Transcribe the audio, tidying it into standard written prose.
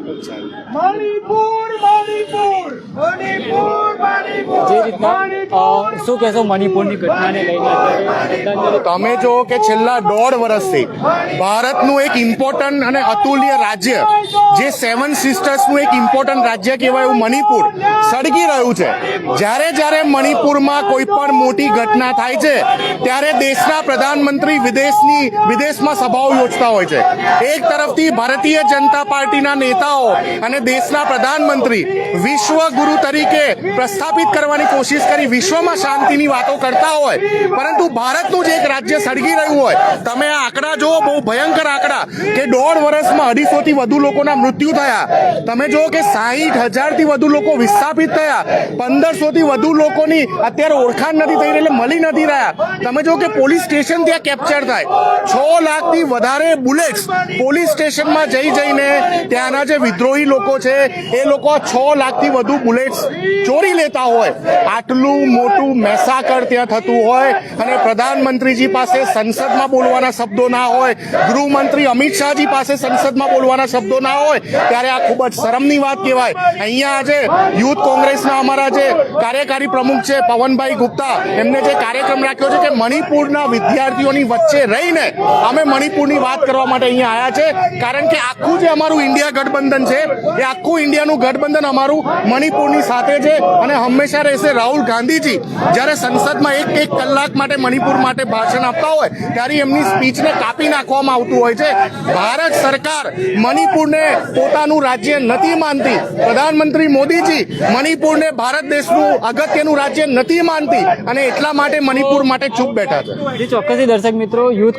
જે રીતના શું કહેશો મણિપુરની ઘટનાને લઈને? તમે જો કે છેલ્લા 1.5 વર્ષથી ભારતનું એક ઇમ્પોર્ટન્ટ અને અતુલ્ય રાજ્ય, જે 7 સિસ્ટર્સનું એક ઇમ્પોર્ટન્ટ રાજ્ય કહેવાય એવું મણિપુર સળગી રહ્યું છે. જ્યારે મણિપુરમાં કોઈ પણ મોટી ઘટના થાય છે ત્યારે દેશના પ્રધાનમંત્રી વિદેશમાં સભાઓ યોજતા હોય છે. એક તરફથી ભારતીય જનતા પાર્ટીના નેતાઓ અને દેશના પ્રધાનમંત્રી વિશ્વ ગુરુ તરીકે પ્રસ્થાપિત કરવાની કોશિશ કરી વિશ્વમાં શાંતિની વાતો કરતા હોય, પરંતુ ભારતનું જે એક રાજ્ય સળગી રહ્યું હોય, તમે આ આંકડા જુઓ, બહુ ભયંકર આંકડા કે 1.5 વર્ષમાં 250 થી વધુ લોકોના મૃત્યુ થયા. તમે જુઓ કે 60,000 થી વધુ લોકો વિસ્થાપિત થયા. 1500 થી વધુ લોકોની અત્યારે ઓળખાણ નથી થઈ રહી, એટલે મળી નથી રહ્યા. તમે જુઓ કે પોલીસ સ્ટેશન ત્યાં કેપ્ચર થાય. 6 લાખથી વધારે બુલેટ્સ પોલીસ સ્ટેશનમાં જઈને ત્યાંના જે વિદ્રોહી લોકો છે એ લોકો 6 લાખથી વધુ બુલેટ્સ ચોરી લેતા હોય. આટલું મોટું મેસાકર ત્યાં થતું હોય અને પ્રધાનમંત્રીજી પાસે સંસદમાં બોલવાના શબ્દો ના હોય, ગૃહમંત્રી અમિત શાહજી પાસે સંસદમાં બોલવાના શબ્દો ના હોય, ત્યારે આ ખૂબ જ શરમની વાત કહેવાય. અહીંયા આજે યુથ કોંગ્રેસના અમારા જે કાર્યકારી પ્રમુખ છે પવનભાઈ ગુપ્તા, એમને જે કાર્યક્રમ રાખ્યો છે કે મણિપુરના વિદ્યાર્થીઓની વચ્ચે રહીને અમે મણિપુરની વાત કરવા માટે અહીંયા આવ્યા છે. કારણ કે આખું જે અમારું ઇન્ડિયા ગઠબંધન છે એ આખું ઇન્ડિયાનું ગઠબંધન અમારું મણિપુરની સાથે છે અને હંમેશા રહેશે. રાહુલ ગાંધીજી જ્યારે સંસદમાં એક કલાક માટે મણિપુર માટે ભાષણ આપતા હોય ત્યારે એમની સ્પીચને કાપી નાખવામાં આવતું હોય છે. ભારત સરકાર મણિપુરને પોતાનું રાજ્ય નથી માનતી. પ્રધાનમંત્રી મોદીજી મણિપુરને ભારત દેશનું અગત્યનું રાજ્ય નથી માનતી અને એટલા માટે મણિપુર માટે ચૂપ બેઠા છે. ચોક્કસથી દર્શક મિત્રો, યુથ